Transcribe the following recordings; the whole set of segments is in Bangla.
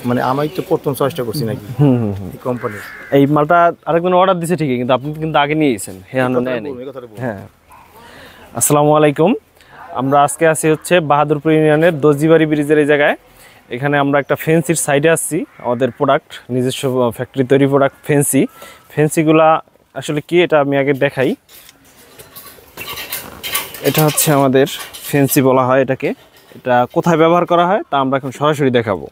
মানে আমি তো প্রথম চয়েসটা করছি নাকি এই কোম্পানির। এই মালটা আরেকজন অর্ডার দিছে ঠিকই, কিন্তু আপনি কিন্তু আগে নিয়েছেন। হ্যাঁ, আসসালামু আলাইকুম। আমরা আজকে আছি হচ্ছে বাহাদুরপুর ইউনিয়নের দর্জিবাড়ি ব্রিজের এই জায়গায়। এখানে আমরা একটা ফেন্সির সাইডে আসছি। আমাদের প্রোডাক্ট, নিজস্ব ফ্যাক্টরি তৈরি প্রোডাক্ট ফেন্সিগুলা আসলে কি এটা আমি আগে দেখাই। এটা হচ্ছে আমাদের ফেন্সি বলা হয় এটাকে। এটা কোথায় ব্যবহার করা হয় তা আমরা এখন সরাসরি দেখাবো।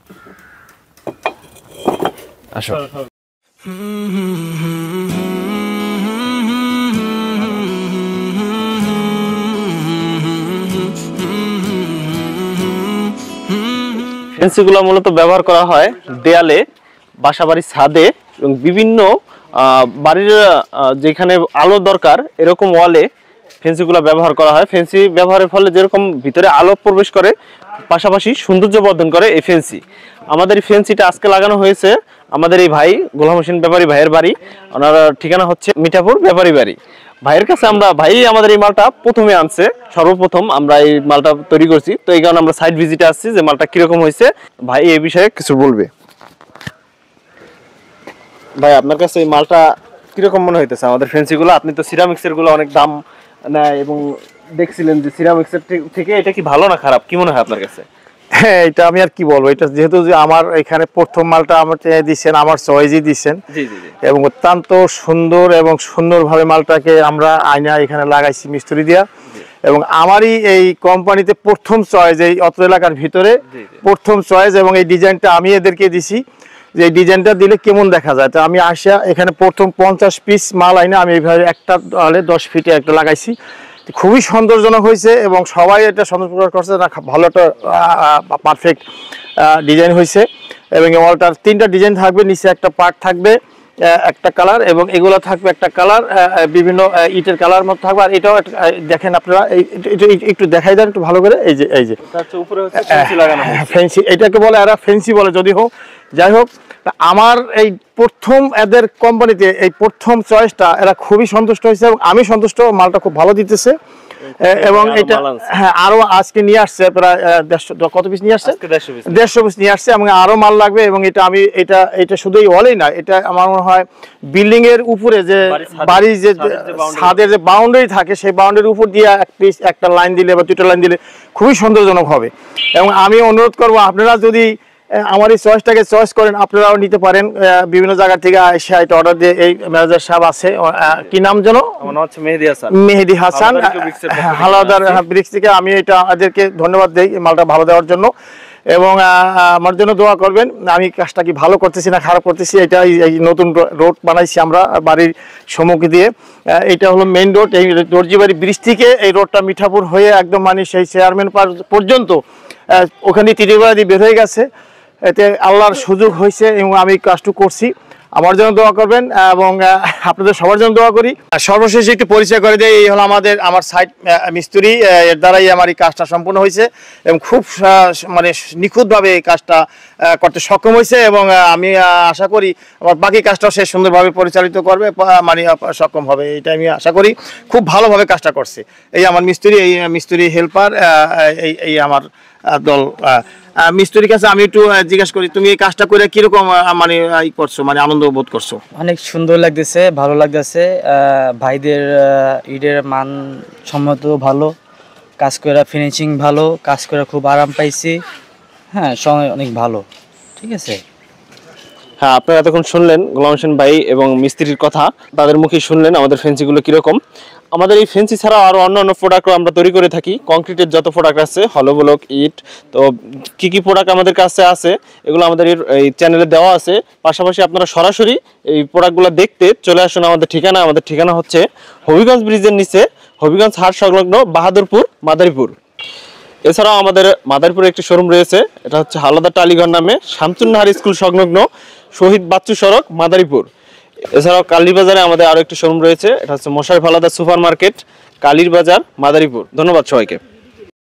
আসো। ফেন্সিগুলো মূলত ব্যবহার করা হয় দেয়ালে, বাসাবাড়ির ছাদে এবং বিভিন্ন বাড়ির যেখানে আলো দরকার এরকম ওয়ালে ফেন্সিগুলো ব্যবহার করা হয়। ফেন্সি ব্যবহারের ফলে যেরকম ভিতরে আলো প্রবেশ করে, পাশাপাশি সৌন্দর্য বর্ধন করে এই ফেন্সি। আমাদের এই ফেন্সিটা আজকে লাগানো হয়েছে আমাদের এই ভাই গোলাম হোসেন ব্যাপারী ভাইয়ের বাড়ি। ওনার ঠিকানা হচ্ছে মিঠাপুর ব্যাপারী বাড়ি। ভাইয়ের কাছে আমরা, ভাই আমাদের এই মালটা প্রথমে আনছে, সর্বপ্রথম আমরা এই মালটা তৈরি করছি। তো এই কারণে আমরা সাইড ভিজিটে আসছি যে মালটা কিরকম হয়েছে। ভাই এই বিষয়ে কিছু বলবে। ভাই আপনার কাছে এই মালটা কিরকম মনে হইতেছে আমাদের ফেন্সিগুলো? আপনি তো সিরামিক্সের গুলো অনেক দাম নেয় এবং দেখছিলেন যে সিরামিক্সের থেকে এটা কি ভালো না খারাপ, কি মনে হয় আপনার কাছে? হ্যাঁ, এটা আমি আর কি বলবো, এটা যেহেতু যে আমার এখানে প্রথম মালটা আমার দিচ্ছেন, আমার চয়েসই দিচ্ছেন এবং অত্যন্ত সুন্দর এবং সুন্দরভাবে মালটাকে আমরা আয়না এখানে লাগাইছি মিস্ত্রি দিয়া। এবং আমারই এই কোম্পানিতে প্রথম চয়েস, এই অত্র এলাকার ভিতরে প্রথম চয়েস, এবং এই ডিজাইনটা আমি এদেরকে দিছি যে এই ডিজাইনটা দিলে কেমন দেখা যায়। তো আমি আসা এখানে প্রথম 50 পিস মাল আইনা আমি এইভাবে একটা 10 ফিটে একটা লাগাইছি। খুবই সৌন্দর্যজনক হয়েছে এবং সবাই এটা সন্তোষ প্রকাশ করছে না, ভালো একটা পারফেক্ট ডিজাইন হয়েছে। এবং ওয়ালটার 3টা ডিজাইন থাকবে, নিচে একটা পার্ট থাকবে একটা কালার, এবং এগুলো থাকবে একটা কালার, বিভিন্ন ইটের কালার মতো থাকবে। আর এটাও দেখেন আপনারা, একটু দেখাই দেন একটু ভালো করে। এই যে ফেন্সি, এটাকে বলে এরা ফেন্সি বলে যদি হোক, যাই হোক। আমার এই প্রথম এদের কোম্পানিতে এই প্রথম চয়েসটা এরা খুবই সন্তুষ্ট হয়েছে এবং আমি সন্তুষ্ট, মালটা খুব ভালো দিতেছে। এবং এটা হ্যাঁ আরো আজকে নিয়ে আসছে প্রায় 150, কত পিস নিয়ে আসছে? 150 পিস নিয়ে আসছে এবং আরো মাল লাগবে। এবং এটা আমি এটা শুধু এই ওয়ালেই না, এটা আমার মনে হয় বিল্ডিং এর উপরে যে বাড়ির যে ছাদের যে বাউন্ডারি থাকে, সেই বাউন্ডারির উপর দিয়ে এক পিস একটা লাইন দিলে বা 2টা লাইন দিলে খুবই সৌন্দর্যজনক হবে। এবং আমি অনুরোধ করবো আপনারা যদি আমার এই চয়েসটাকে চয়েস করেন, আপনারাও নিতে পারেন। বিভিন্ন জায়গা থেকে এসে এটা অর্ডার দিয়ে, এই ম্যানেজার সাহেব আছে, কি নাম যেন? মেহেদি হাসান, হালাদার ব্রিক্স থেকে। আমি এটা এদেরকে ধন্যবাদ দিই মালটা ভালো দেওয়ার জন্য। এবং আমার জন্য দোয়া করবেন। আমি কাজটা কি ভালো করতেছি না খারাপ করতেছি, এটা এই নতুন রোড বানাইছি আমরা বাড়ির সম্মুখে দিয়ে। এটা হলো মেইন রোড, এই দর্জিবাড়ি ব্রিজ থেকে এই রোডটা মিঠাপুর হয়ে একদম মানে সেই চেয়ারম্যান পর্যন্ত ওখানে তিরিবাড়ি দিয়ে বের হয়ে গেছে। এতে আল্লাহর সুযোগ হয়েছে এবং আমি কাজটু করছি। আমার জন্য দোয়া করবেন এবং আপনাদের সবার জন্য দোয়া করি। সর্বশেষ একটু পরিচয় করে দেয়, এই হলো আমার সাইট মিস্ত্রি, এর দ্বারাই আমার এই কাজটা সম্পূর্ণ হয়েছে এবং খুব মানে নিখুঁতভাবে এই কাজটা করতে সক্ষম হয়েছে। এবং আমি আশা করি আমার বাকি কাজটাও সে সুন্দরভাবে পরিচালিত করবে, মানে সক্ষম হবে, এটা আমি আশা করি। খুব ভালোভাবে কাজটা করছে এই আমার মিস্ত্রি, এই মিস্ত্রি হেল্পার, এই আমার দল। মিস্ত্রির কাছে আমি একটু জিজ্ঞাসা করি, তুমি এই কাজটা করে কিরকম মানে করছো, মানে আনন্দ বোধ করছো? অনেক সুন্দর লাগতেছে, ভালো লাগতেছে। ভাইদের ইটের মান সম্মত ভালো, কাজ করে ফিনিশিং ভালো, কাজ করে খুব আরাম পাইছি। হ্যাঁ, সময় অনেক ভালো, ঠিক আছে। হ্যাঁ, আপনারা এতক্ষণ শুনলেন গোলাম হোসেন ভাই এবং মিস্ত্রির কথা, তাদের মুখে শুনলেন আমাদের ফেন্সিগুলো কীরকম। আমাদের এই ফেন্সি ছাড়াও আরও অন্যান্য প্রোডাক্টও আমরা তৈরি করে থাকি। কংক্রিটের যত প্রোডাক্ট আছে, হলো ব্লক, ইট, তো কী কী প্রোডাক্ট আমাদের কাছে আছে এগুলো আমাদের এই চ্যানেলে দেওয়া আছে। পাশাপাশি আপনারা সরাসরি এই প্রোডাক্টগুলো দেখতে চলে আসুন আমাদের ঠিকানা হচ্ছে হবিগঞ্জ ব্রিজের নিচে, হবিগঞ্জ হাট সংলগ্ন বাহাদুরপুর মাদারীপুর। এছাড়াও আমাদের মাদারীপুরে একটি শোরুম রয়েছে, এটা হচ্ছে হালদা টালিঘর নামে, শামসুন্নাহার স্কুল সংলগ্ন, শহীদ বাচ্চু সড়ক, মাদারীপুর। এছাড়াও কালীবাজারে আমাদের আরো একটি শোরুম রয়েছে, এটা হচ্ছে মোশাররফ আলাদা সুপার মার্কেট, কালীর বাজার, মাদারীপুর। ধন্যবাদ সবাইকে।